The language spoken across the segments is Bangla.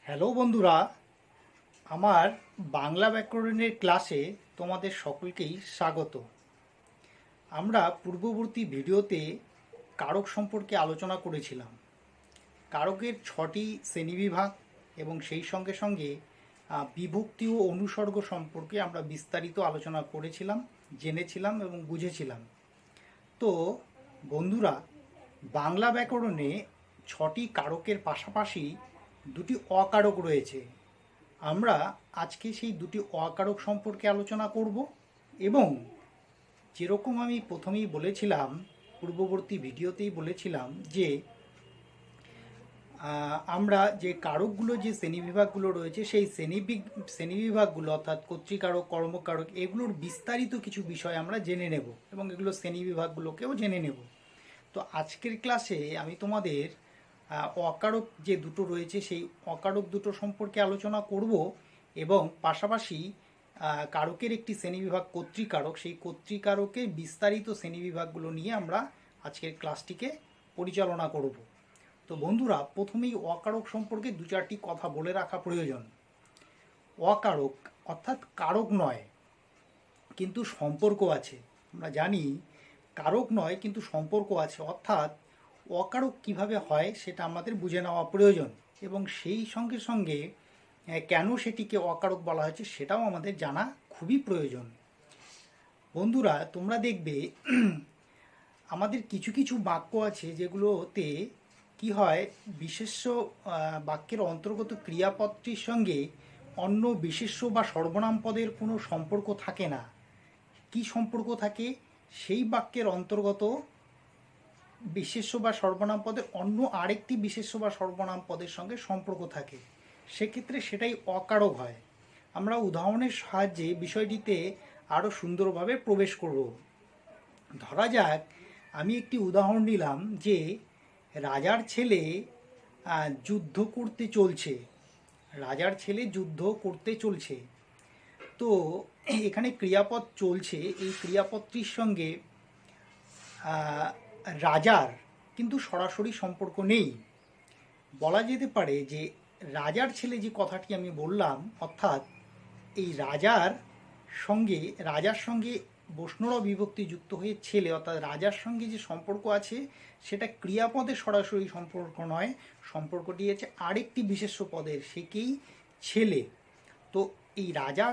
হ্যালো বন্ধুরা, আমার বাংলা ব্যাকরণের ক্লাসে তোমাদের সকলকেই স্বাগত। আমরা পূর্ববর্তী ভিডিওতে কারক সম্পর্কে আলোচনা করেছিলাম। কারকের 6টি শ্রেণীবিভাগ এবং সেই সঙ্গে সঙ্গে বিভক্তি ও অনুসর্গ সম্পর্কে আমরা বিস্তারিত আলোচনা করেছিলাম, জেনেছিলাম এবং বুঝেছিলাম। তো বন্ধুরা, বাংলা ব্যাকরণে 6টি কারকের পাশাপাশি দুটি অকারক রয়েছে। আমরা আজকে সেই দুটি অকারক সম্পর্কে আলোচনা করব এবং যেরকম আমি প্রথমেই বলেছিলাম, পূর্ববর্তী ভিডিওতেই বলেছিলাম যে আমরা যে কারকগুলো, যে শ্রেণীবিভাগগুলো রয়েছে সেই শ্রেণীবিভাগগুলো অর্থাৎ কর্তৃকারক, কর্মকারক, এগুলোর বিস্তারিত কিছু বিষয় আমরা জেনে নেব এবং এগুলো শ্রেণীবিভাগগুলোকেও জেনে নেব। তো আজকের ক্লাসে আমি তোমাদের অকারক যে দুটো রয়েছে সেই অকারক দুটো সম্পর্কে আলোচনা করব এবং পাশাপাশি কারকের একটি শ্রেণীবিভাগ কর্তৃকারক, সেই কর্তৃকারকের বিস্তারিত শ্রেণীবিভাগগুলো নিয়ে আমরা আজকের ক্লাসটিকে পরিচালনা করব। তো বন্ধুরা, প্রথমেই অকারক সম্পর্কে দু চারটি কথা বলে রাখা প্রয়োজন। অকারক অর্থাৎ কারক নয় কিন্তু সম্পর্ক আছে। আমরা জানি কারক নয় কিন্তু সম্পর্ক আছে, অর্থাৎ অকারক কিভাবে হয় সেটা আমাদের বুঝে নেওয়া প্রয়োজন এবং সেই সঙ্গে সঙ্গে কেন সেটিকে অকারক বলা হয়েছে সেটাও আমাদের জানা খুবই প্রয়োজন। বন্ধুরা, তোমরা দেখবে আমাদের কিছু কিছু বাক্য আছে যেগুলোতে কি হয়, বিশেষ্য বাক্যের অন্তর্গত ক্রিয়াপদটির সঙ্গে অন্য বিশেষ্য বা সর্বনাম পদের কোনো সম্পর্ক থাকে না। কি সম্পর্ক থাকে? সেই বাক্যের অন্তর্গত বিশেষ্য বা সর্বনাম পদের অন্য আরেকটি বিশেষ্য বা সর্বনাম পদের সঙ্গে সম্পর্ক থাকে, সেক্ষেত্রে সেটাই অকারক হয়। আমরা উদাহরণের সাহায্যে বিষয়টিতে আরও সুন্দরভাবে প্রবেশ করব। ধরা যাক, আমি একটি উদাহরণ নিলাম যে রাজার ছেলে যুদ্ধ করতে চলছে। রাজার ছেলে যুদ্ধ করতে চলছে। তো এখানে ক্রিয়াপদ চলছে, এই ক্রিয়াপদটির সঙ্গে রাজার কিন্তু সরাসরি সম্পর্ক নেই। বলা যেতে পারে যে রাজার ছেলে যে কথাটি আমি বললাম, অর্থাৎ এই রাজার সঙ্গে বৈষ্ণব বিভক্তি যুক্ত হয়ে ছেলে, অর্থাৎ রাজার সঙ্গে যে সম্পর্ক আছে সেটা ক্রিয়াপদের সরাসরি সম্পর্ক নয়, সম্পর্কটি আছে আরেকটি বিশেষ্য পদের, সেকেই ছেলে। তো এই রাজা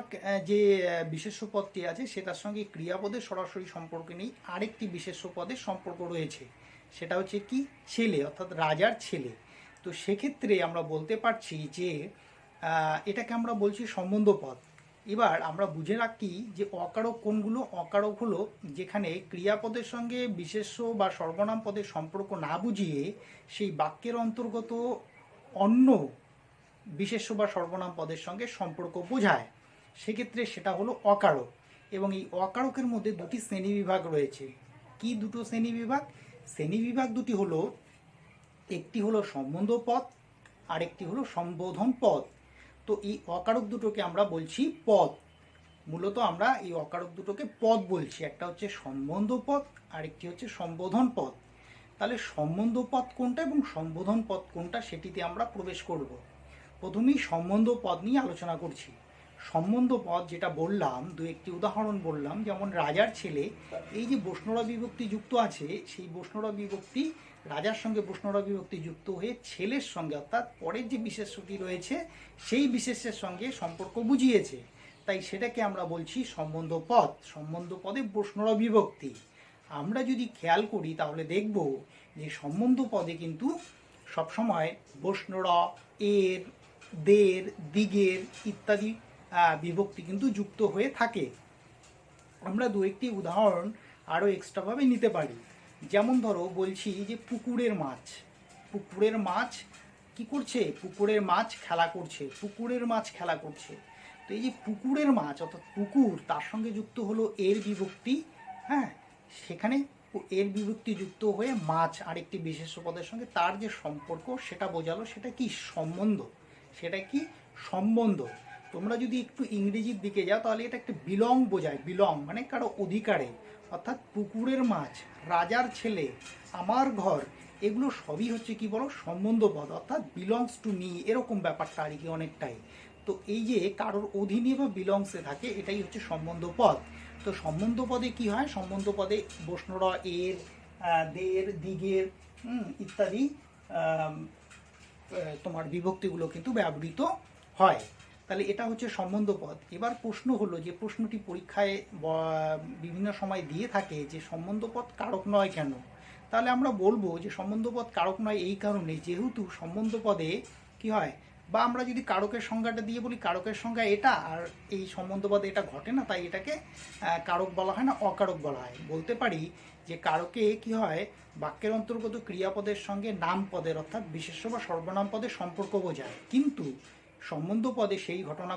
যে বিশেষ্য পদটি আছে সেটার সঙ্গে ক্রিয়াপদের সরাসরি সম্পর্ক নেই, আরেকটি বিশেষ্য পদের সম্পর্ক রয়েছে, সেটা হচ্ছে কি? ছেলে, অর্থাৎ রাজার ছেলে। তো সেক্ষেত্রে আমরা বলতে পারছি যে এটাকে আমরা বলছি সম্বন্ধ পদ। এবার আমরা বুঝে রাখি যে অকারক কোনগুলো। অকারক হলো যেখানে ক্রিয়াপদের সঙ্গে বিশেষ্য বা সর্বনাম পদের সম্পর্ক না বুঝিয়ে সেই বাক্যের অন্তর্গত অন্য বিশেষ্য বা সর্বনাম পদের সঙ্গে সম্পর্ক বোঝায়, সেক্ষেত্রে সেটা হলো অকারক। এবং এই অকারকের মধ্যে দুটি শ্রেণীবিভাগ রয়েছে। কি দুটো শ্রেণীবিভাগ? শ্রেণীবিভাগ দুটি হলো, একটি হলো সম্বন্ধ পদ আর একটি হলো সম্বোধন পদ। তো এই অকারক দুটোকে আমরা বলছি পদ। মূলত আমরা এই অকারক দুটোকে পদ বলছি, একটা হচ্ছে সম্বন্ধ পদ আর একটি হচ্ছে সম্বোধন পদ। তাহলে সম্বন্ধ পদ কোনটা এবং সম্বোধন পদ কোনটা সেটিতে আমরা প্রবেশ করব। প্রথমেই সম্বন্ধ পদ নিয়ে আলোচনা করছি। সম্বন্ধ পদ যেটা বললাম, দু একটি উদাহরণ বললাম, যেমন রাজার ছেলে, এই যে বৈষ্ণব বিভক্তি যুক্ত আছে, সেই বৈষ্ণব বিভক্তি রাজার সঙ্গে বৈষ্ণব বিভক্তি যুক্ত হয়ে ছেলের সঙ্গে, অর্থাৎ পরের যে বিশেষ্যটি রয়েছে সেই বিশেষ্যের সঙ্গে সম্পর্ক বুঝিয়েছে, তাই সেটাকে আমরা বলছি সম্বন্ধ পদ। সম্বন্ধ পদে বৈষ্ণব বিভক্তি। আমরা যদি খেয়াল করি তাহলে দেখব যে সম্বন্ধ পদে কিন্তু সবসময় বৈষ্ণব, এর, দের, দিগের ইত্যাদি বিভক্তি কিন্তু যুক্ত হয়ে থাকে। আমরা দু একটি উদাহরণ আরও এক্সট্রাভাবে নিতে পারি। যেমন ধরো, বলছি যে পুকুরের মাছ। পুকুরের মাছ কি করছে? পুকুরের মাছ খেলা করছে। পুকুরের মাছ খেলা করছে। তো এই যে পুকুরের মাছ, অর্থাৎ পুকুর, তার সঙ্গে যুক্ত হলো এর বিভক্তি। হ্যাঁ, সেখানে এর বিভক্তি যুক্ত হয়ে মাছ আরেকটি বিশেষ্য পদের সঙ্গে তার যে সম্পর্ক সেটা বোঝালো, সেটা কি? সম্বন্ধ। সেটা কি? সম্বন্ধ। তোমরা যদি একটু ইংরেজির দিকে যাও তাহলে এটা একটা বিলং বোঝায়। বিলং মানে কারো অধিকারে, অর্থাৎ পুকুরের মাছ, রাজার ছেলে, আমার ঘর, এগুলো সবই হচ্ছে কি বলো সম্বন্ধ পদ, অর্থাৎ বিলংস টু মি এরকম ব্যাপারটা আর কি অনেকটাই। তো এই যে কারোর অধীনে বা বিলংসে থাকে এটাই হচ্ছে সম্বন্ধ পদ। তো সম্বন্ধ পদে কি হয়, সম্বন্ধ পদে বষ্ণ এর, দের, দিগের ইত্যাদি তোমার বিভক্তিগুলো কিন্তু ব্যবহৃত হয়। তাহলে এটা হচ্ছে সম্বন্ধ পদ। এবার প্রশ্ন হলো, যে প্রশ্নটি পরীক্ষায় বিভিন্ন সময় দিয়ে থাকে যে সম্বন্ধ পদ কারক নয় কেন। তাহলে আমরা বলবো যে সম্বন্ধ পদ কারক নয় এই কারণে, যেহেতু সম্বন্ধ পদে কি হয়, বা আমরা যদি কারকের সংজ্ঞাটা দিয়ে বলি কারকের সংজ্ঞা এটা, আর এই সম্বন্ধ পদে এটা ঘটে না, তাই এটাকে কারক বলা হয় না, অকারক বলা হয়। বলতে পারি যে কারকে কি হয়, বাক্যের অন্তর্গত ক্রিয়াপদের সঙ্গে নাম পদের অর্থাৎ বিশেষ্য বা সর্বনাম পদের সম্পর্ক বোঝায়, কিন্তু সম্বন্ধ পদে সেই ঘটনা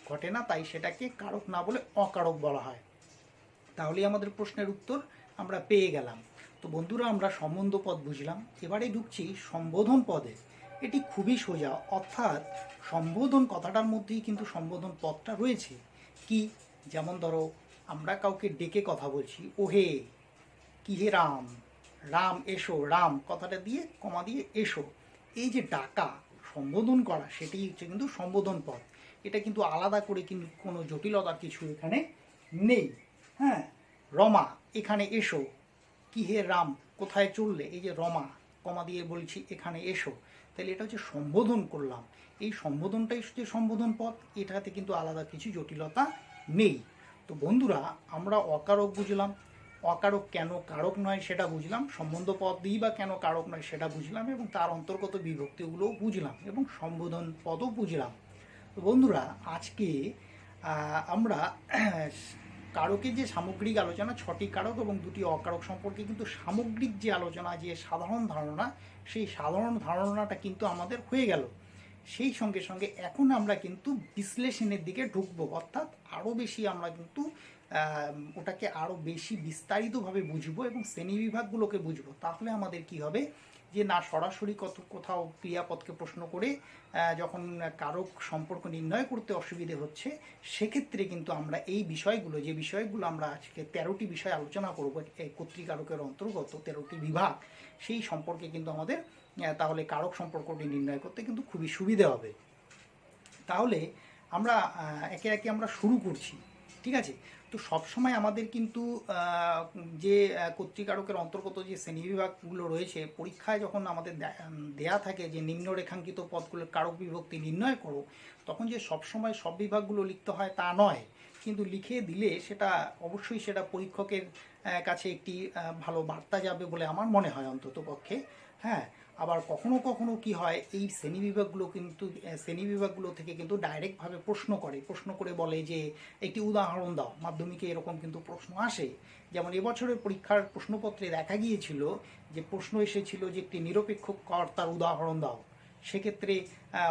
ঘটে না, তাই সেটাকে কারক না বলে অকারক বলা হয়। তাহলেই আমাদের প্রশ্নের উত্তর আমরা পেয়ে গেলাম। তো বন্ধুরা, আমরা সম্বন্ধ পদ বুঝলাম, এবারে ঢুকছি সম্বোধন পদে। এটি খুবই সোজা, অর্থাৎ সম্বোধন কথাটার মধ্যেই কিন্তু সম্বোধন পদটা রয়েছে। কি, যেমন ধরো আমরা কাউকে ডেকে কথা বলছি, ওহে, কি হে রাম, রাম এসো, রাম কথাটা দিয়ে কমা দিয়ে এসো, এই যে ডাকা সম্বোধন করা সেটি হচ্ছে কিন্তু সম্বোধন পদ। এটা কিন্তু আলাদা করে কিন্তু কোনো জটিলতার কিছু এখানে নেই। হ্যাঁ, রমা এখানে এসো, কি হে রাম কোথায় চললে, এই যে রমা কমা দিয়ে বলছি এখানে এসো, তাহলে এটা হচ্ছে সম্বোধন করলাম। এই সম্বোধনটাই হচ্ছে সম্বোধন পদ, এটাতে কিন্তু আলাদা কিছু জটিলতা নেই। তো বন্ধুরা, আমরা অকারক বুঝলাম, অকারক কেন কারক নয় সেটা বুঝলাম, সম্বন্ধ পদ দিই বা কেন কারক নয় সেটা বুঝলাম, এবং তার অন্তর্গত বিভক্তিগুলোও বুঝলাম, এবং সম্বোধন পদও বুঝলাম। তো বন্ধুরা, আজকে আমরা কারকের যে সামগ্রিক আলোচনা, 6টি কারক এবং 2টি অকারক সম্পর্কে কিন্তু সামগ্রিক যে আলোচনা, যে সাধারণ ধারণা, সেই সাধারণ ধারণাটা কিন্তু আমাদের হয়ে গেল। সেই সঙ্গে সঙ্গে এখন আমরা কিন্তু বিশ্লেষণের দিকে ঢুকবো, অর্থাৎ আরও বেশি আমরা কিন্তু ওটাকে আরও বেশি বিস্তারিতভাবে বুঝবো এবং শ্রেণীবিভাগগুলোকে বুঝবো। তাহলে আমাদের কি হবে, যে না সরাসরি কোথাও ক্রিয়াপদকে প্রশ্ন করে যখন কারক সম্পর্ক নির্ণয় করতে অসুবিধে হচ্ছে, সেক্ষেত্রে কিন্তু আমরা এই বিষয়গুলো, যে বিষয়গুলো আমরা আজকে 13টি বিষয় আলোচনা করবো এই কর্তৃকারকের অন্তর্গত 13টি বিভাগ, সেই সম্পর্কে কিন্তু আমাদের তাহলে কারক সম্পর্কটি নির্ণয় করতে কিন্তু খুবই সুবিধে হবে। তাহলে আমরা একে একে আমরা শুরু করছি, ঠিক আছে। তো সবসময় আমাদের কিন্তু যে কর্তৃকারকের অন্তর্গত যে শ্রেণীবিভাগগুলো রয়েছে, পরীক্ষায় যখন আমাদের দেয়া থাকে যে নিম্নরেখাঙ্কিত পদগুলোর কারক বিভক্তি নির্ণয় করো, তখন যে সবসময় সব বিভাগগুলো লিখতে হয় তা নয়, কিন্তু লিখে দিলে সেটা অবশ্যই সেটা পরীক্ষকের কাছে একটি ভালো বার্তা যাবে বলে আমার মনে হয় অন্তত পক্ষে। হ্যাঁ, আবার কখনো কখনো কি হয়, এই শ্রেণীবিভাগগুলো থেকে কিন্তু ডাইরেক্টভাবে প্রশ্ন করে বলে যে একটি উদাহরণ দাও। মাধ্যমিকে এরকম কিন্তু প্রশ্ন আসে। যেমন এবছরের পরীক্ষার প্রশ্নপত্রে দেখা গিয়েছিল যে প্রশ্ন এসেছিল যে একটি নিরপেক্ষ কর্তার উদাহরণ দাও। সেক্ষেত্রে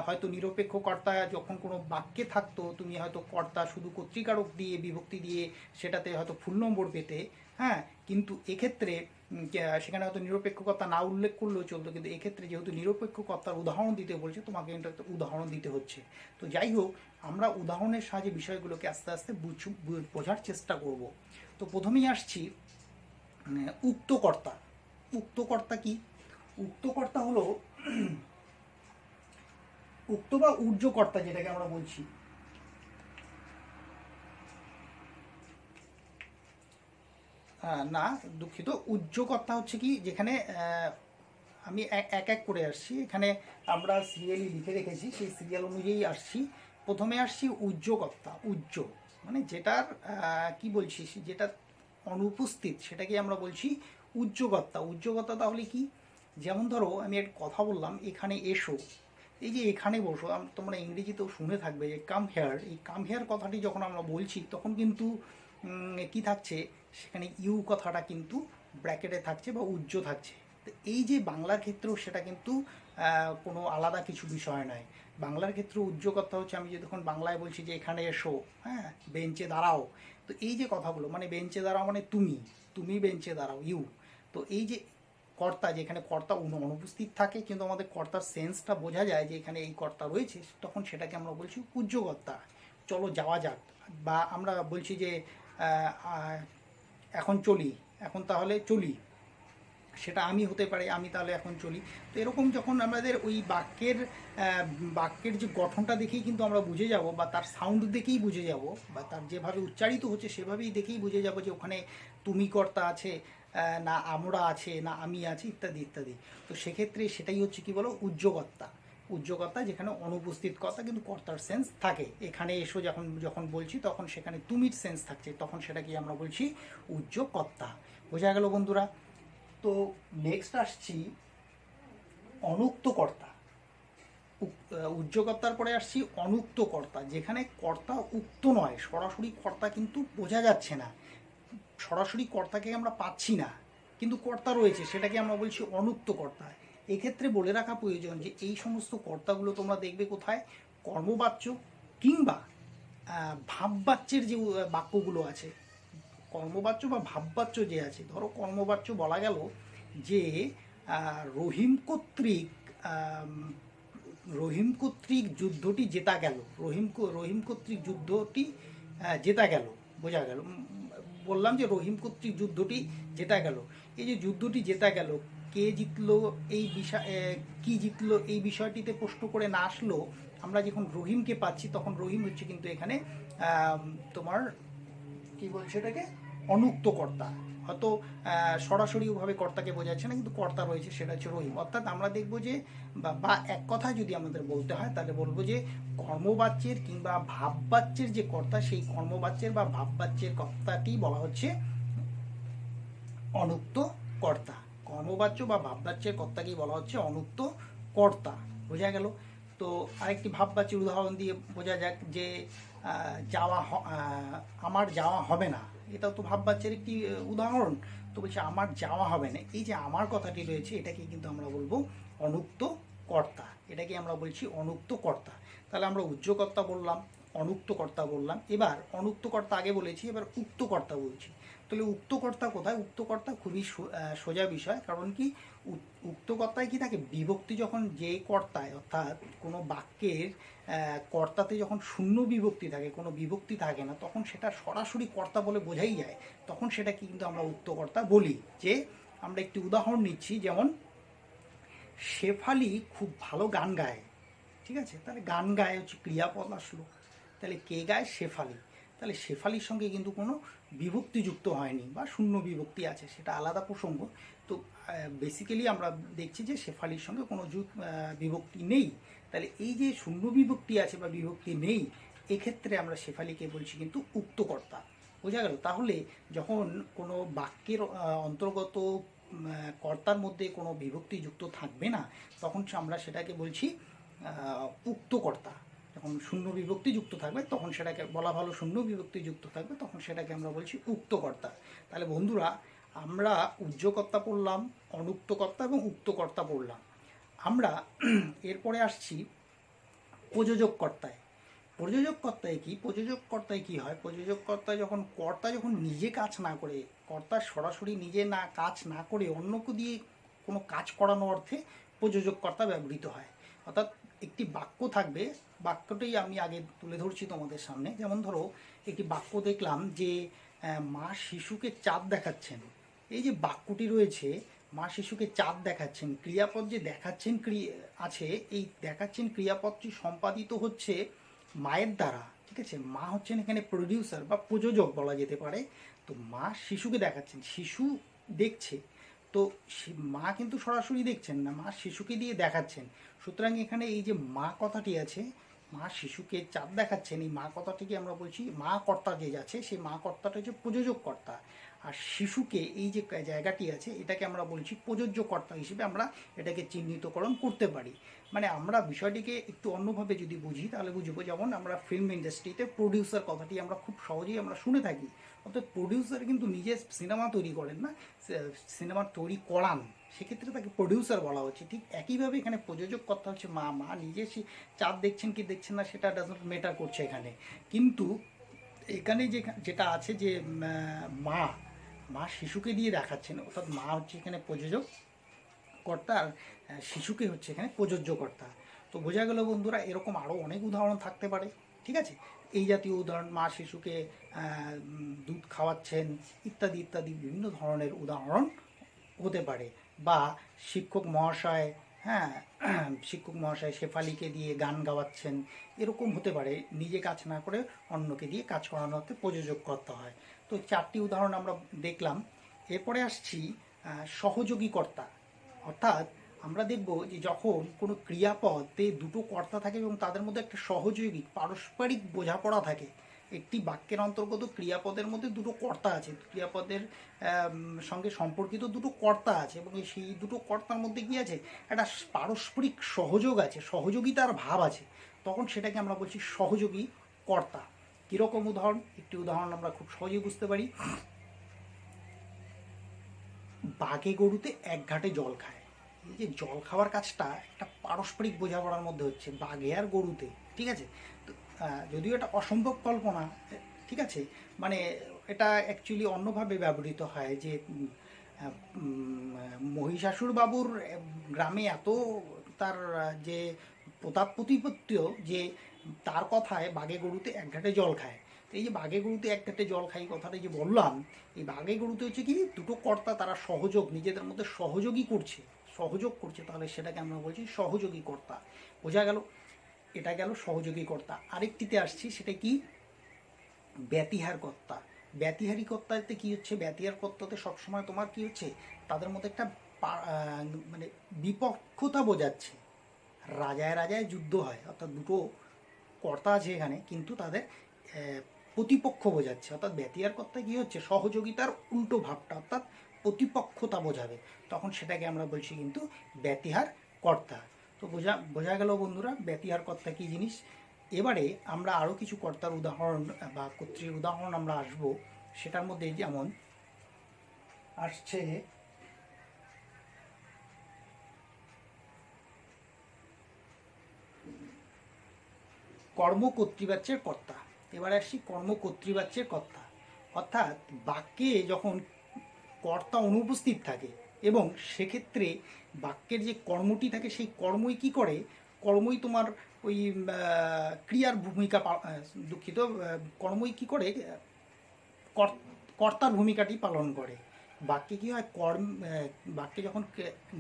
হয়তো নিরপেক্ষ কর্তা যখন কোনো বাক্যে থাকতো, তুমি হয়তো কর্তা শুধু কর্তৃকারক দিয়ে বিভক্তি দিয়ে সেটাতে হয়তো ফুল নম্বর পেতে। হ্যাঁ, কিন্তু এক্ষেত্রে সেখানে হয়তো নিরপেক্ষ কর্তা না উল্লেখ করলেও চলতো, কিন্তু এক্ষেত্রে যেহেতু নিরপেক্ষ কর্তার উদাহরণ দিতে বলছে, তোমাকে কিন্তু একটা উদাহরণ দিতে হচ্ছে। তো যাই হোক, আমরা উদাহরণের সাহায্যে বিষয়গুলোকে আস্তে আস্তে বোঝার চেষ্টা করব। তো প্রথমেই আসছি উক্তকর্তা। উক্তকর্তা কি? উক্তকর্তা হলো উক্ত বা ঊর্ধ্বকর্তা, যেটাকে আমরা বলছি। না, দুঃখিত, উজ্জ্বকর্তা হচ্ছে কি, যেখানে আমি এক এক করে আসছি, এখানে আমরা সিরিয়ালি লিখে রেখেছি, সেই সিরিয়াল অনুযায়ী আসছি। প্রথমে আসছি উজ্জ্বকর্তা। মানে যেটার কি বলছি, যেটা অনুপস্থিত সেটাকে আমরা বলছি উজ্জ্বকর্তা। উজ্জ্বকর্তা তাহলে কি, যেমন ধরো আমি একটা কথা বললাম, এখানে এসো, এই যে এখানে বসো, তোমরা ইংরেজিতেও শুনে থাকবে যে কাম হেয়ার। এই কাম হেয়ার কথাটি যখন আমরা বলছি, তখন কিন্তু কি থাকছে, সেখানে ইউ কথাটা কিন্তু ব্র্যাকেটে থাকছে বা উজ্জ্ব থাকছে। তো এই যে বাংলার ক্ষেত্রেও সেটা কিন্তু কোনো আলাদা কিছু বিষয় নয়। বাংলার ক্ষেত্রে উজ্জ্বকর্তা হচ্ছে, আমি যখন বাংলায় বলছি যে এখানে এসো, হ্যাঁ, বেঞ্চে দাঁড়াও, তো এই যে কথাগুলো, মানে বেঞ্চে দাঁড়াও মানে তুমি বেঞ্চে দাঁড়াও, ইউ। তো এই যে কর্তা, যেখানে কর্তা অনুপস্থিত থাকে কিন্তু আমাদের কর্তার সেন্সটা বোঝা যায় যে এখানে এই কর্তা রয়েছে, তখন সেটাকে আমরা বলছি উজ্জ্বকর্তা। চলো যাওয়া যাক, বা আমরা বলছি যে এখন চলি, এখন তাহলে চলি, সেটা আমি হতে পারে, আমি তাহলে এখন চলি। তো এরকম যখন আমাদের ওই বাক্যের যে গঠনটা দেখেই কিন্তু আমরা বুঝে যাব, বা তার সাউন্ড দেখেই বুঝে যাব, বা তার যেভাবে উচ্চারিত হচ্ছে সেভাবেই দেখেই বুঝে যাব যে ওখানে তুমি কর্তা আছে, না আমরা আছে, না আমি আছি, ইত্যাদি ইত্যাদি। তো সেক্ষেত্রে সেটাই হচ্ছে কি বলো, উদ্যোগতা। উদ্যোগতা যেখানে অনুপস্থিত কর্তা কিন্তু কর্তার সেন্স থাকে। এখানে এসো যখন যখন বলছি তখন সেখানে তুমির সেন্স থাকছে, তখন সেটাকে আমরা বলছি উদ্যোগকর্তা। বোঝা গেল বন্ধুরা? তো নেক্সট আসছি অনুক্তকর্তা। উদ্যোগকর্তার পরে আসছি অনুক্তকর্তা, যেখানে কর্তা উক্ত নয়, সরাসরি কর্তা কিন্তু বোঝা যাচ্ছে না, সরাসরি কর্তাকে আমরা পাচ্ছি না, কিন্তু কর্তা রয়েছে, সেটাকে আমরা বলছি অনুক্তকর্তা। এক্ষেত্রে বলে রাখা প্রয়োজন যে এই সমস্ত কর্তাগুলো তোমরা দেখবে কোথায়, কর্মবাচ্য কিংবা ভাববাচ্যের যে বাক্যগুলো আছে, কর্মবাচ্য বা ভাববাচ্য যে আছে। ধরো কর্মবাচ্য বলা গেল যে রহিম কর্তৃক রহিম কর্তৃক যুদ্ধটি জেতা গেল, রহিম কর্তৃক যুদ্ধটি জেতা গেল। বোঝা গেল? বললাম যে রহিম কর্তৃক যুদ্ধটি জেতা গেল। এই যে যুদ্ধটি জেতা গেল, কে জিতলো এই বিষয়, কি জিতলো এই বিষয়টিতে প্রশ্ন করে না আসলো, আমরা যখন রহিমকে পাচ্ছি তখন রহিম হচ্ছে কিন্তু এখানে তোমার কি বলছে এটাকে, অনুক্তকর্তা। হয়তো সরাসরিভাবে কর্তাকে বোঝাচ্ছে না, কিন্তু কর্তা রয়েছে, সেটা হচ্ছে রহিম। অর্থাৎ আমরা দেখব যে বা এক কথায় যদি আমাদের বলতে হয় তাহলে বলবো যে কর্মবাচ্যের কিংবা ভাববাচ্যের যে কর্তা, সেই কর্মবাচ্যের বা ভাববাচ্যের কর্তাটি বলা হচ্ছে অনুক্ত কর্তা। কর্মবাচ্য বা ভাববাচ্যের কর্তাকেই বলা হচ্ছে অনুক্ত কর্তা। বোঝা গেল? তো আরেকটি ভাববাচ্যের উদাহরণ দিয়ে বোঝা যাক যে আমার যাওয়া হবে না, এটাও তো ভাববাচ্যের একটি উদাহরণ। তো বলছে আমার যাওয়া হবে না, এই যে আমার কথাটি রয়েছে এটাকে কিন্তু আমরা বলবো অনুক্ত কর্তা, এটাকে আমরা বলছি অনুক্ত কর্তা। তাহলে আমরা উদ্যোগকর্তা বললাম, অনুক্তকর্তা বললাম, এবার অনুক্তকর্তা আগে বলেছি, এবার উক্তকর্তা বলছি। তাহলে উক্তকর্তা কোথায়? উক্তকর্তা খুবই সোজা বিষয়। কারণ কি, উক্তকর্তায় কি থাকে, বিভক্তি যখন যে কর্তায়, অর্থাৎ কোনো বাক্যের কর্তাতে যখন শূন্য বিভক্তি থাকে, কোনো বিভক্তি থাকে না, তখন সেটা সরাসরি কর্তা বলে বোঝাই যায়, তখন সেটাকে কিন্তু আমরা উক্তকর্তা বলি। যে আমরা একটি উদাহরণ নিচ্ছি, যেমন শেফালি খুব ভালো গান গায়। ঠিক আছে, তাহলে গান গায় হচ্ছে ক্রিয়াপদ আসলো, তাহলে কে গায়? শেফালি। তাহলে শেফালির সঙ্গে কিন্তু কোনো বিভক্তি যুক্ত হয়নি বা শূন্য বিভক্তি আছে, সেটা আলাদা প্রসঙ্গ। তো বেসিক্যালি আমরা দেখছি যে শেফালির সঙ্গে কোনো বিভক্তি নেই। তাহলে এই যে শূন্য বিভক্তি আছে বা বিভক্তি নেই, এক্ষেত্রে আমরা শেফালিকে বলছি কিন্তু উক্তকর্তা। বোঝা গেল? তাহলে যখন কোনো বাক্যের অন্তর্গত কর্তার মধ্যে কোনো বিভক্তি যুক্ত থাকবে না, তখন আমরা সেটাকে বলছি উক্তকর্তা। যখন শূন্য বিভক্তি যুক্ত থাকবে তখন সেটাকে বলা ভালো, শূন্য বিভক্তি যুক্ত থাকবে তখন সেটাকে আমরা বলছি উক্তকর্তা। তাহলে বন্ধুরা, আমরা উদ্যোগকর্তা পড়লাম, অনুক্তকর্তা এবং উক্তকর্তা পড়লাম। আমরা এরপরে আসছি প্রযোজককর্তায়। প্রযোজককর্তায় কি, প্রযোজককর্তায় কি হয়, প্রযোজককর্তায় যখন কর্তা যখন নিজে কাজ না করে, কর্তা সরাসরি নিজে না কাজ না করে অন্যকে দিয়ে কোনো কাজ করানো অর্থে প্রযোজককর্তা ব্যবহৃত হয়। অর্থাৎ একটি বাক্য থাকবে, বাক্যটাই আমি আগে তুলে ধরছি তোমাদের সামনে। যেমন ধরো একটি বাক্য দেখলাম যে মা শিশুকে চাঁদ দেখাচ্ছেন। এই যে বাক্যটি রয়েছে, মা শিশুকে চাঁদ দেখাচ্ছেন, ক্রিয়াপদ যে দেখাচ্ছেন আছে, এই দেখাচ্ছেন ক্রিয়াপদটি সম্পাদিত হচ্ছে মায়ের দ্বারা। ঠিক আছে, মা হচ্ছেন এখানে প্রডিউসার বা প্রযোজক বলা যেতে পারে। তো মা শিশুকে দেখাচ্ছেন, শিশু দেখছে, তো মা কিন্তু সরাসরি দেখছেন না, মা শিশুকে দিয়ে দেখাচ্ছেন। সুতরাং এখানে এই যে মা কথাটি আছে, মা শিশুকে চাঁদ দেখাচ্ছেন, এই মা কথাটিকে আমরা বলছি, মা কর্তা যে আছে সেই মা কর্তাটা হচ্ছে প্রযোজক কর্তা। আর শিশুকে এই যে জায়গাটি আছে এটাকে আমরা বলছি প্রযোজ্য কর্তা হিসেবে আমরা এটাকে চিহ্নিতকরণ করতে পারি। মানে আমরা বিষয়টিকে একটু অন্যভাবে যদি বুঝি তাহলে বুঝবো, যেমন আমরা ফিল্ম ইন্ডাস্ট্রিতে প্রডিউসার কথাটি আমরা খুব সহজেই আমরা শুনে থাকি। অর্থাৎ প্রডিউসার কিন্তু নিজে সিনেমা তৈরি করেন না, সিনেমা তৈরি করান, সেক্ষেত্রে তাকে প্রডিউসার বলা হচ্ছে। ঠিক একইভাবে এখানে প্রযোজক কথা হচ্ছে মা। মা নিজে সে চাঁদ দেখছেন কি দেখছেন না সেটা ডাজন্ট ম্যাটার করছে এখানে, কিন্তু এখানে যেটা আছে যে মা মা শিশুকে দিয়ে দেখাচ্ছেন, অর্থাৎ মা হচ্ছে এখানে প্রযোজক কর্তা, আর শিশুকে হচ্ছে এখানে প্রযোজ্য কর্তা। তো বোঝা গেল বন্ধুরা, এরকম আরও অনেক উদাহরণ থাকতে পারে। ঠিক আছে, এই জাতীয় উদাহরণ, মা শিশুকে দুধ খাওয়াচ্ছেন ইত্যাদি ইত্যাদি বিভিন্ন ধরনের উদাহরণ হতে পারে। বা শিক্ষক মহাশয়, হ্যাঁ, শিক্ষক মহাশয় শেফালিকে দিয়ে গান গাওয়াচ্ছেন, এরকম হতে পারে। নিজে কাজ না করে অন্যকে দিয়ে কাজ করানো হতে প্রযোজক করতে হয়। তো 4টি উদাহরণ আমরা দেখলাম। এরপরে আসছি সহযোগী কর্তা। অর্থাৎ আমরা দেখব যে যখন কোনো ক্রিয়াপদে দুটো কর্তা থাকে এবং তাদের মধ্যে একটা সহযোগী পারস্পরিক বোঝাপড়া থাকে। একটি বাক্যের অন্তর্গত ক্রিয়াপদের মধ্যে দুটো কর্তা আছে, ক্রিয়াপদের সঙ্গে সম্পর্কিত দুটো কর্তা আছে, এবং সেই দুটো কর্তার মধ্যে কি আছে, একটা পারস্পরিক সহযোগ আছে, সহযোগিতার ভাব আছে, তখন সেটাকে আমরা বলছি সহযোগী কর্তা। কীরকম উদাহরণ? একটি উদাহরণ আমরা খুব সহজেই বুঝতে পারি। বাঘে গরুতে এক ঘাটে জল খায়। এই যে জল খাওয়ার কাজটা একটা পারস্পরিক বোঝাপড়ার মধ্যে হচ্ছে বাঘে আর গরুতে, ঠিক আছে। তো যদিও এটা অসম্ভব কল্পনা, ঠিক আছে, মানে এটা অ্যাকচুয়ালি অন্যভাবে ব্যবহৃত হয় যে মহিষাসুর বাবুর গ্রামে এত তার যে প্রতাপ প্রতিপত্তি যে তার কথায় বাঘে গরুতে এক ঘাটে জল খায়। তো এই যে বাঘে গরুতে এক ঘাটে জল খাই কথাটা যে বললাম, এই বাঘে গরুতে হচ্ছে কি দুটো কর্তা তারা সহযোগ, নিজেদের মধ্যে সহযোগী করছে, সহযোগ করছে, তাহলে সেটাকে আমরা বলছি সহযোগী কর্তা। বোঝা গেল? এটা গেল সহযোগী কর্তা। আরেকটিতে আসছি, সেটা কি? ব্যতিহার কর্তা। ব্যতিহারী কর্তাতে কি হচ্ছে, ব্যতিহার কর্তাতে সবসময় তোমার কি হচ্ছে, তাদের মধ্যে একটা মানে বিপক্ষতা বোঝাচ্ছে। রাজায় রাজায় যুদ্ধ হয়, অর্থাৎ দুটো কর্তা আছে এখানে, কিন্তু তাদের প্রতিপক্ষ বোঝাচ্ছে। অর্থাৎ ব্যতিহার কর্তায় কী হচ্ছে, সহযোগিতার উল্টো ভাবটা, অর্থাৎ প্রতিপক্ষতা বোঝাবে, তখন সেটাকে আমরা বলছি কিন্তু ব্যতিহার কর্তা। তো বোঝা গেল বন্ধুরা ব্যতিহার কর্তা কী জিনিস। এবারে আমরা আরও কিছু কর্তার উদাহরণ বা কর্তৃর উদাহরণ আমরা আসবো। সেটার মধ্যে যেমন আসছে কর্মকর্তৃবাচ্যের কর্তা। এবারে আসছি কর্মকর্তৃবাচ্যের কর্তা। অর্থাৎ বাক্যে যখন কর্তা অনুপস্থিত থাকে এবং সেক্ষেত্রে বাক্যের যে কর্মটি থাকে সেই কর্মই কি করে, কর্মই তোমার ওই ক্রিয়ার ভূমিকা, দুঃখিত, কর্মই কি করে, কর্তার ভূমিকাটি পালন করে। বাক্যে কী হয়, বাক্যে যখন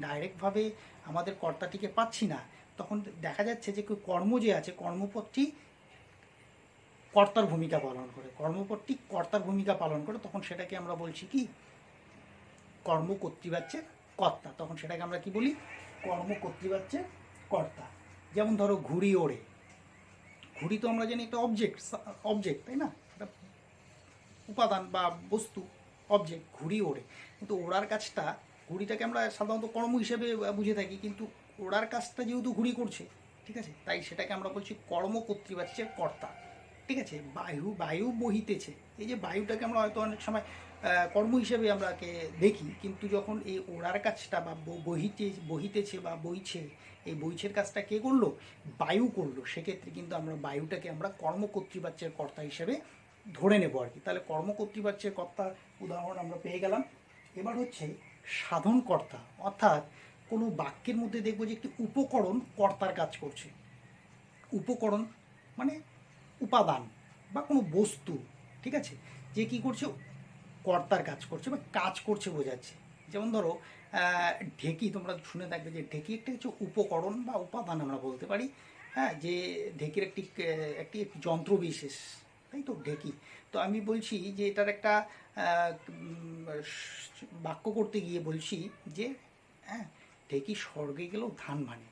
ডাইরেক্টভাবে আমাদের কর্তাটিকে পাচ্ছি না, তখন দেখা যাচ্ছে যে কর্ম যে আছে, কর্মপদটি কর্তার ভূমিকা পালন করে, কর্মপদটি কর্তার ভূমিকা পালন করে, তখন সেটাকে আমরা বলছি কি কর্মকর্তৃবাচ্যের কর্তা। তখন সেটাকে আমরা কি বলি, কর্মকর্তৃবাচ্যের কর্তা। যেমন ধরো ঘুড়ি ওড়ে। ঘুড়ি তো আমরা জানি একটা অবজেক্ট, তাই না, একটা উপাদান বা বস্তু, অবজেক্ট। ঘুড়ি ওড়ে, কিন্তু ওড়ার কাজটা, ঘুড়িটাকে আমরা সাধারণত কর্ম হিসেবে বুঝে থাকি, কিন্তু ওড়ার কাজটা যেহেতু ঘুড়ি করছে, ঠিক আছে, তাই সেটাকে আমরা বলছি কর্মকর্তৃবাচ্যের কর্তা। ঠিক আছে। বায়ু বহিতেছে, এই যে বায়ুটাকে আমরা হয়তো অনেক সময় কর্ম হিসেবে আমরাকে দেখি, কিন্তু যখন এই ওড়ার কাজটা বা বহিতেছে বা বইছে, এই বইছের কাজটা কে করলো, বায়ু করলো, সেক্ষেত্রে কিন্তু আমরা বায়ুটাকে আমরা কর্মকর্তৃবাচ্যের কর্তা হিসেবে ধরে নেব আর কি। তাহলে কর্মকর্তৃবাচ্যের কর্তা উদাহরণ আমরা পেয়ে গেলাম। এবার হচ্ছে সাধনকর্তা। অর্থাৎ কোনো বাক্যের মধ্যে দেখবো যে একটি উপকরণ কর্তার কাজ করছে। উপকরণ মানে উপাদান বা কোনো বস্তু, ঠিক আছে, যে কি করছে, কর্তার কাজ করছে বা কাজ করছে বোঝাচ্ছে। যেমন ধরো ঢেকি, তোমরা শুনে থাকবে যে ঢেকি একটা কিছু উপকরণ বা উপাদান আমরা বলতে পারি। হ্যাঁ, যে ঢেকির একটি একটি যন্ত্র বিশেষ, তাই তো ঢেকি। তো আমি বলছি যে এটার একটা বাক্য করতে গিয়ে বলছি যে হ্যাঁ, ঢেকি স্বর্গে গেলেও ধান ভানে।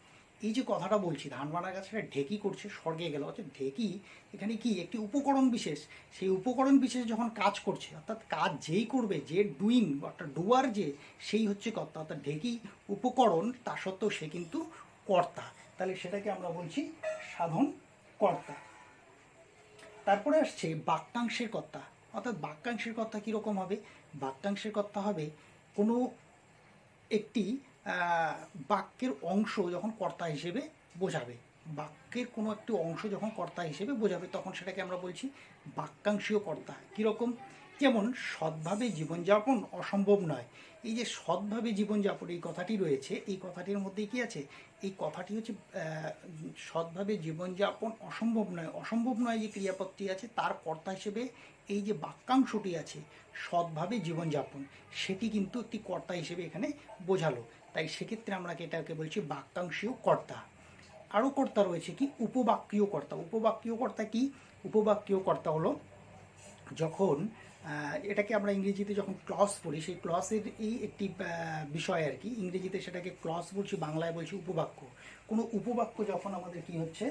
এই যে কথাটা বলছি, ধান ভানার কাছে ঢেকি করছে, স্বর্গে গেল, অর্থাৎ ঢেকি এখানে কি একটি উপকরণ বিশেষ। সেই উপকরণ বিশেষ যখন কাজ করছে, অর্থাৎ কাজ যেই করবে, যে ডুইং, অর্থাৎ ডুয়ার যে, সেই হচ্ছে কর্তা। অর্থাৎ ঢেকি উপকরণ, তা সত্ত্বেও সে কিন্তু কর্তা। তাহলে সেটাকে আমরা বলছি সাধন কর্তা। তারপরে আসছে বাক্যাংশের কর্তা। অর্থাৎ বাক্যাংশের কর্তা কীরকম হবে, বাক্যাংশের কর্তা হবে কোনো একটি বাক্যের অংশ যখন কর্তা হিসেবে বোঝাবে, বাক্যের কোনো একটি অংশ যখন কর্তা হিসেবে বোঝাবে, তখন সেটাকে আমরা বলছি বাক্যাংশীয় কর্তা। কীরকম, যেমন সৎভাবে জীবনযাপন অসম্ভব নয়। এই যে সৎভাবে জীবনযাপন এই কথাটি রয়েছে, এই কথাটির মধ্যে কি আছে, এই কথাটি হচ্ছে সৎভাবে জীবনযাপন অসম্ভব নয়, অসম্ভব নয় যে ক্রিয়াপদটি আছে তার কর্তা হিসেবে এই যে বাক্যাংশটি আছে সৎভাবে জীবনযাপন, সেটি কিন্তু একটি কর্তা হিসেবে এখানে বোঝালো। তাই সেক্ষেত্রে আমরা এটাকে বলছি বাক্যাংশীয় কর্তা। আরও কর্তা রয়েছে কি উপবাক্যীয় কর্তা। উপবাক্যীয় কর্তা কি? উপবাক্যীয় কর্তা হলো যখন এটাকে আমরা ইংরেজিতে যখন ক্লজ পড়ি, সেই ক্লজের এই একটি বিষয় আর কি, ইংরেজিতে সেটাকে ক্লজ বলছি, বাংলায় বলছি উপবাক্য। কোনো উপবাক্য যখন আমাদের কি হচ্ছে,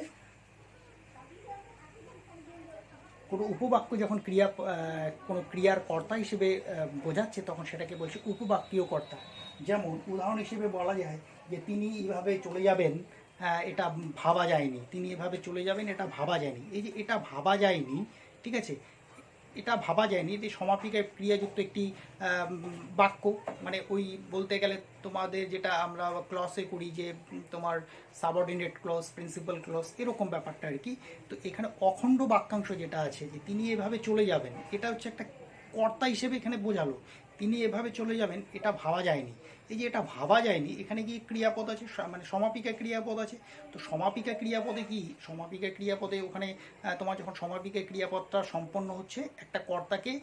কোনো উপবাক্য যখন কোনো ক্রিয়ার কর্তা হিসেবে বোঝাচ্ছে, তখন সেটাকে বলছি উপবাক্যীয় কর্তা। যেমন উদাহরণ হিসেবে বলা যায় যে তিনি এইভাবে চলে যাবেন, এটা ভাবা যায়নি। তিনি এভাবে চলে যাবেন, এটা ভাবা যায়নি। এই যে এটা ভাবা যায়নি, ঠিক আছে, এটা ভাবা যায়নি, এটি সমাপিকা ক্রিয়াযুক্ত একটি বাক্য। মানে ওই বলতে গেলে তোমাদের যেটা আমরা ক্লসে করি যে তোমার সাবঅর্ডিনেট ক্লজ, প্রিন্সিপাল ক্লজ, এরকম ব্যাপারটা আর কি। তো এখানে অখণ্ড বাক্যাংশ যেটা আছে, যে তিনি এভাবে চলে যাবেন, এটা হচ্ছে একটা কর্তা হিসেবে এখানে বোঝালো। তিনি এভাবে চলে যাবেন, এটা ভাবা যায়নি। এই যে এটা ভাবা যায়নি, এখানে কি ক্রিয়াপদ আছে, মানে সমাপিকা ক্রিয়াপদ আছে। তো সমাপিকা ক্রিয়াপদে কি, সমাপিকা ক্রিয়াপদে ওখানে তোমার যখন সমাপিকা ক্রিয়াপদটা সম্পন্ন হচ্ছে একটা কর্তাকে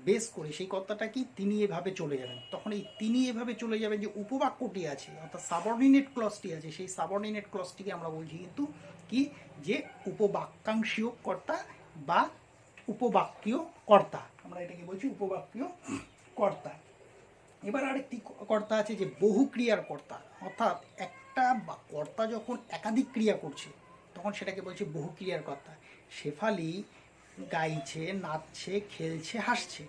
বেস করে, সেই কর্তাটা কি তিনি এভাবে চলে যাবেন, তখন এই তিনি এভাবে চলে যাবেন যে উপবাক্যটি আছে, অর্থাৎ সাবঅর্ডিনেট ক্লজটি আছে, সেই সাবঅর্ডিনেট ক্লজটিকে আমরা বলছি কিন্তু কি, যে উপবাক্যাংশীয় কর্তা বা উপবাক্যীয় কর্তা। আমরা এটাকে বলছি উপবাক্যীয় কর্তা। এবার আরেকটি কর্তা আছে যে বহু ক্রিয়ার কর্তা, অর্থাৎ একটা কর্তা যখন একাধিক ক্রিয়া করছে তখন সেটাকে বলছে বহু ক্রিয়ার কর্তা। শেফালি গাইছে, নাচছে, খেলছে, হাসছে।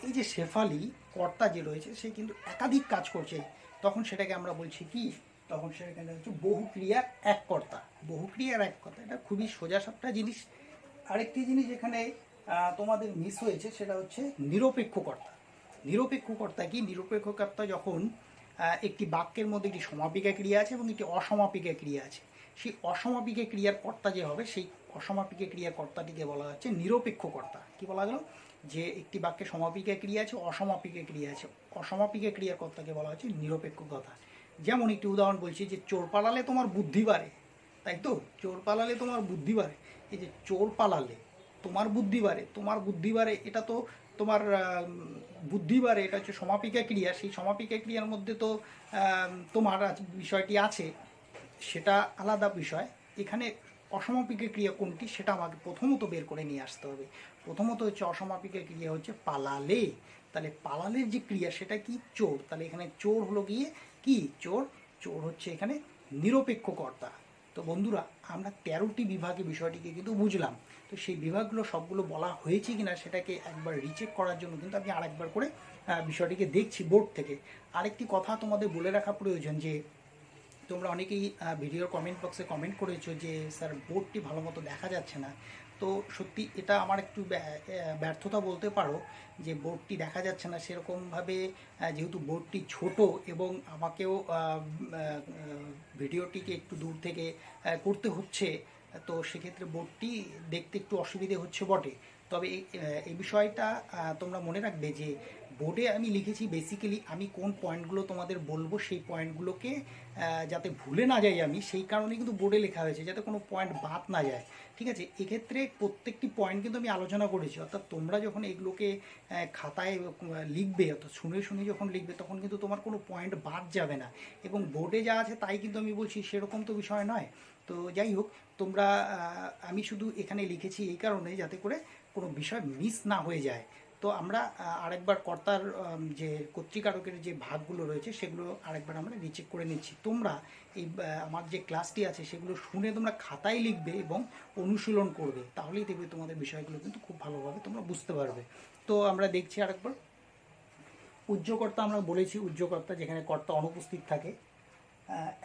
এই যে শেফালি কর্তা যে রয়েছে, সে কিন্তু একাধিক কাজ করছে, তখন সেটাকে আমরা বলছি কি, তখন সেটাকে হচ্ছে বহু ক্রিয়ার এক কর্তা। বহু ক্রিয়ার এক কর্তা, এটা খুবই সোজা সাপটা জিনিস। আরেকটি জিনিস এখানে তোমাদের মিস হয়েছে, সেটা হচ্ছে নিরপেক্ষ কর্তা। নিরপেক্ষ কর্তা কি? নিরপেক্ষ কর্তা যখন একটি বাক্যের মধ্যে একটি সমাপিকা ক্রিয়া আছে এবং একটি অসমাপিকা ক্রিয়া আছে, সেই অসমাপিকা ক্রিয়ার কর্তা যে হবে, সেই অসমাপিকা ক্রিয়ার কর্তাটিকে বলা হচ্ছে নিরপেক্ষ কর্তা। কি বলা গেল? যে একটি বাক্যে সমাপিকা ক্রিয়া আছে, অসমাপিকা ক্রিয়া আছে, অসমাপিকা ক্রিয়ার কর্তাকে বলা হচ্ছে নিরপেক্ষ কর্তা। যেমন একটি উদাহরণ বলছি যে চোর পালালে তোমার বুদ্ধি বাড়ে, তাই তো? চোর পালালে তোমার বুদ্ধি বাড়ে। এই যে চোর পালালে তোমার বুদ্ধি বাড়ে, তোমার বুদ্ধি বাড়ে, এটা তো তোমার বুদ্ধি বাড়ে, এটা হচ্ছে সমাপিকা ক্রিয়া। সেই সমাপিকা ক্রিয়ার মধ্যে তো তোমার বিষয়টি আছে, সেটা আলাদা বিষয়। এখানে অসমাপিকা ক্রিয়া কোনটি, সেটা আমাকে প্রথমত বের করে নিয়ে আসতে হবে। প্রথমত হচ্ছে অসমাপিকা ক্রিয়া হচ্ছে পালালে। তাহলে পালালের যে ক্রিয়া সেটা কি? চোর। তাহলে এখানে চোর হলো গিয়ে কি? চোর। চোর হচ্ছে এখানে নিরপেক্ষ কর্তা। তো বন্ধুরা, আমরা 13টি বিভাগে বিষয়টিকে কিন্তু বুঝলাম। তো সেই বিভাগগুলো সবগুলো বলা হয়েছে কিনা সেটাকে একবার রিচেক করার জন্য কিন্তু আমি আরেকবার করে বিষয়টিকে দেখছি বোর্ড থেকে। আরেকটি কথা তোমাদের বলে রাখা প্রয়োজন, যে তোমরা অনেকেই ভিডিওর কমেন্ট বক্সে কমেন্ট করেছো যে স্যার বোর্ডটি ভালো মতো দেখা যাচ্ছে না। তো সত্যি এটা আমার একটু ব্যর্থতা বলতে পারো, যে বোর্ডটি দেখা যাচ্ছে না সেরকমভাবে, যেহেতু বোর্ডটি ছোট এবং আমাকেও ভিডিওটিকে একটু দূর থেকে করতে হচ্ছে, তো সেক্ষেত্রে বোর্ডটি দেখতে একটু অসুবিধে হচ্ছে বটে। তবে এই বিষয়টা তোমরা মনে রাখবে যে বোর্ডে আমি লিখেছি বেসিক্যালি আমি কোন পয়েন্টগুলো তোমাদের বলবো, সেই পয়েন্টগুলোকে যাতে ভুলে না যাই আমি, সেই কারণে কিন্তু বোর্ডে লেখা হয়েছে, যাতে কোনো পয়েন্ট বাদ না যায়। ঠিক আছে? এক্ষেত্রে প্রত্যেকটি পয়েন্ট কিন্তু আমি আলোচনা করেছি, অর্থাৎ তোমরা যখন এগুলোকে খাতায় লিখবে, অর্থাৎ শুনে শুনে যখন লিখবে, তখন কিন্তু তোমার কোনো পয়েন্ট বাদ যাবে না। এবং বোর্ডে যা আছে তাই কিন্তু আমি বলছি, সেরকম তো বিষয় নয়। তো যাই হোক, তোমরা আমি শুধু এখানে লিখেছি এই কারণে যাতে করে কোনো বিষয় মিস না হয়ে যায়। তো আমরা আরেকবার কর্তার যে কর্তৃকারকের যে ভাগগুলো রয়েছে সেগুলো আরেকবার আমরা রিচেক করে নিচ্ছি। তোমরা এই আমার যে ক্লাসটি আছে সেগুলো শুনে তোমরা খাতায় লিখবে এবং অনুশীলন করবে, তাহলেই দেখবে তোমাদের বিষয়গুলো কিন্তু খুব ভালোভাবে তোমরা বুঝতে পারবে। তো আমরা দেখছি আরেকবার উজ্জ্বকর্তা। আমরা বলেছি উজ্জ্বকর্তা যেখানে কর্তা অনুপস্থিত থাকে।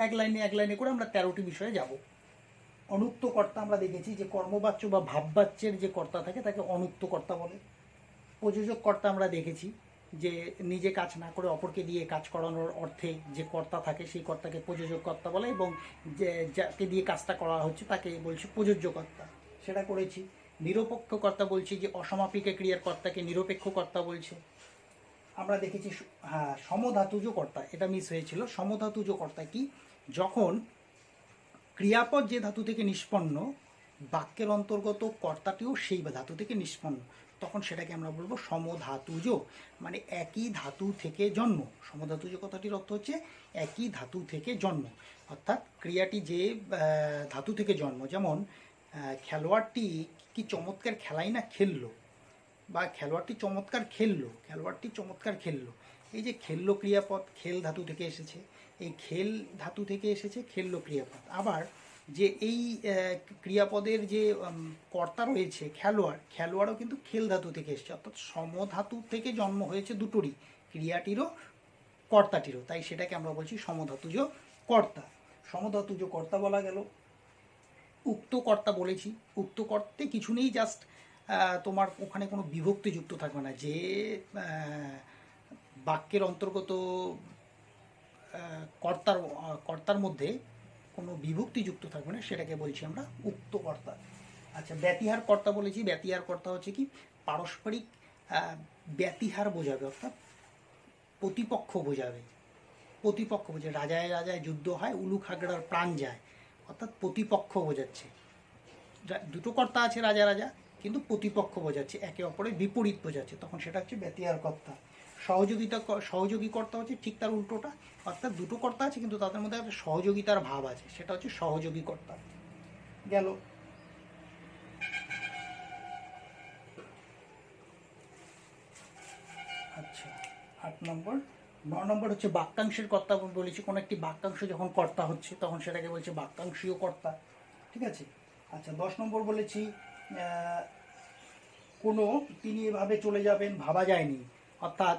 এক লাইনে করে আমরা 13টি বিষয়ে যাব। অনুক্ত কর্তা আমরা দেখেছি যে কর্মবাচ্য বা ভাববাচ্যের যে কর্তা থাকে তাকে অনুক্ত কর্তা বলে। প্রযোজক কর্তা আমরা দেখেছি যে নিজে কাজ না করে অপরকে দিয়ে কাজ করানোর অর্থে যে কর্তা থাকে সেই কর্তাকে প্রযোজক কর্তা বলে, এবং যে যাকে দিয়ে কাজটা করা হচ্ছে তাকে বলছি প্রযোজ্য কর্তা, সেটা করেছি। নিরপেক্ষ কর্তা বলছি যে অসমাপিকা ক্রিয়ার কর্তাকে নিরপেক্ষ কর্তা বলছে। আমরা দেখেছি সমধাতুজ কর্তা, এটা মিস হয়েছিল। সমধাতুজ কর্তা কি? যখন ক্রিয়াপদ যে ধাতু থেকে নিষ্পন্ন বাক্যের অন্তর্গত কর্তাটিও সেই ধাতু থেকে নিষ্পন্ন, তখন সেটাকে আমরা বলবো সমধাতুজ, মানে একই ধাতু থেকে জন্ম। সমধাতুজ কথাটির অর্থ হচ্ছে একই ধাতু থেকে জন্ম, অর্থাৎ ক্রিয়াটি যে ধাতু থেকে জন্ম। যেমন খেলোয়াড়টি কি চমৎকার খেলাই না খেললো, বা খেলোয়াড়টি চমৎকার খেললো। এই যে খেললো ক্রিয়াপদ খেল ধাতু থেকে এসেছে, এই খেল ধাতু থেকে এসেছে খেললো ক্রিয়াপদ। আবার যে এই ক্রিয়াপদের যে কর্তা রয়েছে খেলোয়াড়ও কিন্তু খেল ধাতু থেকে এসেছে, অর্থাৎ সমধাতু থেকে জন্ম হয়েছে দুটোরই, ক্রিয়াটিরও কর্তাটিরও, তাই সেটাকে আমরা বলছি সমধাতুজ কর্তা। সমধাতুজ কর্তা বলা গেল। উক্ত কর্তা বলেছি, উক্ত কর্তে কিছু নেই, জাস্ট তোমার ওখানে কোনো বিভক্তি যুক্ত থাকবে না। যে বাক্যের অন্তর্গত কর্তার মধ্যে কোনো বিভক্তি যুক্ত থাকবে না, সেটাকে বলছি আমরা উক্ত কর্তা। আচ্ছা, ব্যতিহার কর্তা বলেছি। ব্যতিহার কর্তা হচ্ছে কি পারস্পরিক ব্যতিহার বোঝাবে, অর্থাৎ প্রতিপক্ষ বোঝাবে। রাজায় রাজায় যুদ্ধ হয়, উলু খাগড়ার প্রাণ যায়, অর্থাৎ প্রতিপক্ষ বোঝাচ্ছে। দুটো কর্তা আছে রাজা রাজা, কিন্তু প্রতিপক্ষ বোঝাচ্ছে, একে অপরের বিপরীত বোঝাচ্ছে, তখন সেটা হচ্ছে ব্যতিহার কর্তা। সহযোগী কর্তা হচ্ছে ঠিক তার উল্টোটা, অর্থাৎ দুটো কর্তা আছে কিন্তু তাদের মধ্যে একটা সহযোগিতার ভাব আছে, সেটা হচ্ছে সহযোগী কর্তা গেল। আচ্ছা, 9 নম্বর হচ্ছে বাক্যাংশের কর্তা বলেছি। কোনো একটি বাক্যাংশ যখন কর্তা হচ্ছে তখন সেটাকে বলছে বাক্যাংশীয় কর্তা, ঠিক আছে। আচ্ছা, 10 নম্বর বলেছি কোনো তিনি এভাবে চলে যাবেন ভাবা যায়নি, অর্থাৎ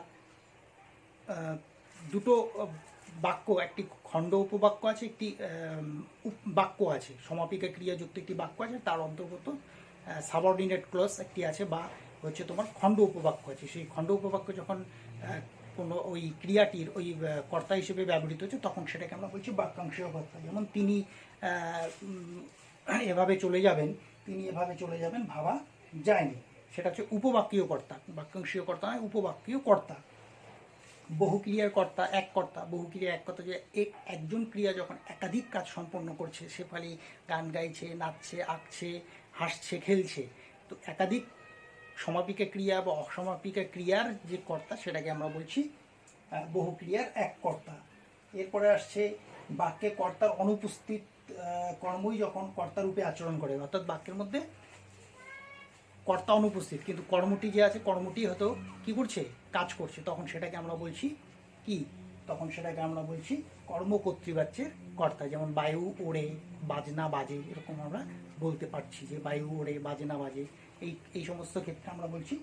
দুটো বাক্য, একটি খণ্ড উপবাক্য আছে, একটি বাক্য আছে, সমাপিকা ক্রিয়াযুক্ত একটি বাক্য আছে, তার অন্তর্গত সাবঅর্ডিনেট ক্লজ একটি আছে, বা হচ্ছে তোমার খণ্ড উপবাক্য আছে। সেই খণ্ড উপবাক্য যখন কোনো ওই ক্রিয়াটির ওই কর্তা হিসেবে ব্যবহৃত হচ্ছে তখন সেটাকে আমরা বলছি বাক্যাংশীয় কর্তা। যেমন তিনি এভাবে চলে যাবেন ভাবা যায়নি, সেটা হচ্ছে উপবাক্যীয় কর্তা, বাক্যাংশীয় কর্তা নয়, উপবাক্যীয় কর্তা। বহুক্রিয়ার কর্তা এক কর্তা। বহুক্রিয়া এক কর্তা, যে একজন ক্রিয়া যখন একাধিক কাজ সম্পন্ন করছে, সে খালি গান গাইছে, নাচছে, আঁকছে, হাসছে, খেলছে, তো একাধিক সমাপিকা ক্রিয়া বা অসমাপিকা ক্রিয়ার যে কর্তা সেটাকে আমরা বলছি বহুক্রিয়ার এক কর্তা। এরপরে আসছে বাক্যে কর্তার অনুপস্থিত কর্মই যখন কর্তারূপে আচরণ করে, অর্থাৎ বাক্যের মধ্যে কর্তা অনুপস্থিত কিন্তু কর্মটি যে আছে কর্মটি হয়তো কি করছে, কাজ করছে, তখন সেটাকে আমরা বলছি কি, তখন সেটাকে আমরা বলছি কর্মকর্তৃবাচ্যের কর্তা। যেমন বায়ু ওড়ে, বাজনা বাজে, এরকম আমরা বলতে পারছি যে বায়ু ওড়ে, বাজনা বাজে, এই সমস্ত ক্ষেত্রে আমরা বলছি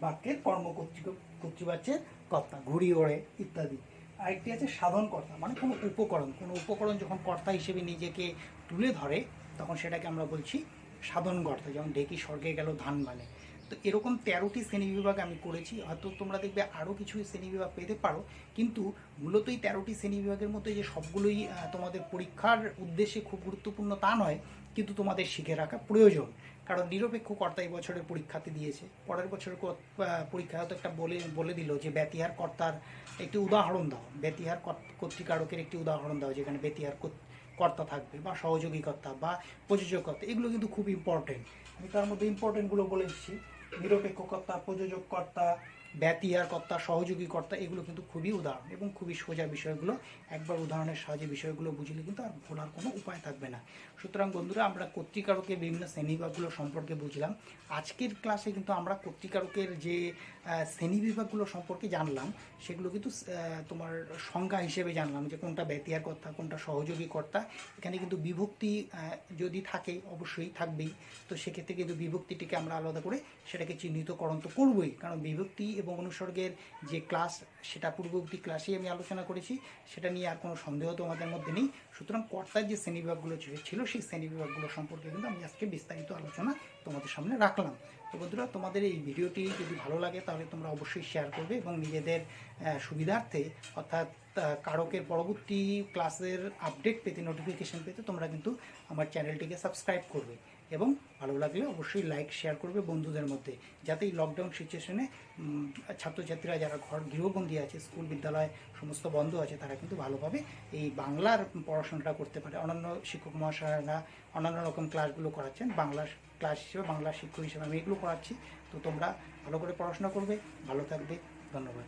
বাক্যের কর্মকর্তৃবাচ্যের কর্তা। ঘুড়ি ওড়ে ইত্যাদি। আরেকটি আছে সাধন কর্তা, মানে কোনো উপকরণ যখন কর্তা হিসেবে নিজেকে তুলে ধরে তখন সেটাকে আমরা বলছি সাধন কর্তা। যেমন ঢেকি স্বর্গে গেল ধান মানে। তো এরকম 13টি শ্রেণীবিভাগ আমি করেছি, হয়তো তোমরা দেখবে আরও কিছু শ্রেণীবিভাগ পেতে পারো, কিন্তু মূলত এই 13টি শ্রেণীবিভাগের মধ্যে যে সবগুলোই তোমাদের পরীক্ষার উদ্দেশ্যে খুব গুরুত্বপূর্ণ তা নয়, কিন্তু তোমাদের শিখে রাখা প্রয়োজন। কারণ নিরপেক্ষ কর্তা এই বছরের পরীক্ষাতে দিয়েছে, পরের বছরের পরীক্ষা হয়তো একটা বলে দিল যে ব্যতিহার কর্তার একটি উদাহরণ দাও, ব্যতিহার কর্তৃকারকের একটি উদাহরণ দাও যেখানে ব্যতিহার কর্তা থাকবে, বা সহযোগী কর্তা বা প্রযোজক কর্তা। এগুলো কিন্তু খুব ইম্পর্টেন্ট, আমি তার মধ্যে ইম্পর্টেন্টগুলো বলে এসেছি। নিরপেক্ষ কর্তা, প্রযোজক কর্তা, ব্যতিহার কর্তা, সহযোগী কর্তা, এগুলো কিন্তু খুবই উদাহরণ এবং খুবই সোজা বিষয়গুলো। একবার উদাহরণের সাহায্যে বিষয়গুলো বুঝলে কিন্তু আর ভোলার কোনো উপায় থাকবে না। সুতরাং বন্ধুরা, আমরা কর্তৃকারকের বিভিন্ন শ্রেণীবিভাগগুলো সম্পর্কে বুঝলাম। আজকের ক্লাসে কিন্তু আমরা কর্তৃকারকের যে শ্রেণীবিভাগগুলো সম্পর্কে জানলাম, সেগুলো কিন্তু তোমার সংজ্ঞা হিসেবে জানলাম, যে কোনটা ব্যতিহার কর্তা, কোনটা সহযোগী কর্তা। এখানে কিন্তু বিভক্তি যদি থাকে, অবশ্যই থাকবেই, তো সেক্ষেত্রে কিন্তু বিভক্তিটিকে আমরা আলাদা করে সেটাকে চিহ্নিতকরণ তো করবই, কারণ বিভক্তি এবং অনুসর্গের যে ক্লাস সেটা পূর্ববর্তী ক্লাসেই আমি আলোচনা করেছি, সেটা নিয়ে আর কোনো সন্দেহ তোমাদের মধ্যে নেই। সুতরাং কর্তার যে শ্রেণীবিভাগগুলো ছিল সেই শ্রেণীবিভাগগুলো সম্পর্কে কিন্তু আমি আজকে বিস্তারিত আলোচনা তোমাদের সামনে রাখলাম। তো বন্ধুরা, তোমাদের এই ভিডিওটি যদি ভালো লাগে তাহলে তোমরা অবশ্যই শেয়ার করবে, এবং নিজেদের সুবিধার্থে, অর্থাৎ কারকের পরবর্তী ক্লাসের আপডেট পেতে, নোটিফিকেশন পেতে তোমরা কিন্তু আমার চ্যানেলটিকে সাবস্ক্রাইব করবে। এবং ভালো লাগলে অবশ্যই লাইক শেয়ার করবে বন্ধুদের মধ্যে, যাতে এই লকডাউন সিচুয়েশনে ছাত্রছাত্রীরা যারা গৃহবন্দী আছে, স্কুল বিদ্যালয় সমস্ত বন্ধ আছে, তারা কিন্তু ভালোভাবে এই বাংলার পড়াশোনাটা করতে পারে। অন্যান্য শিক্ষক মহাশয়রা অন্যান্য রকম ক্লাসগুলো করাচ্ছেন, বাংলা ক্লাস হিসেবে, বাংলা শিক্ষক হিসেবে আমি এগুলো করাচ্ছি। তো তোমরা ভালো করে পড়াশোনা করবে, ভালো থাকবে। ধন্যবাদ।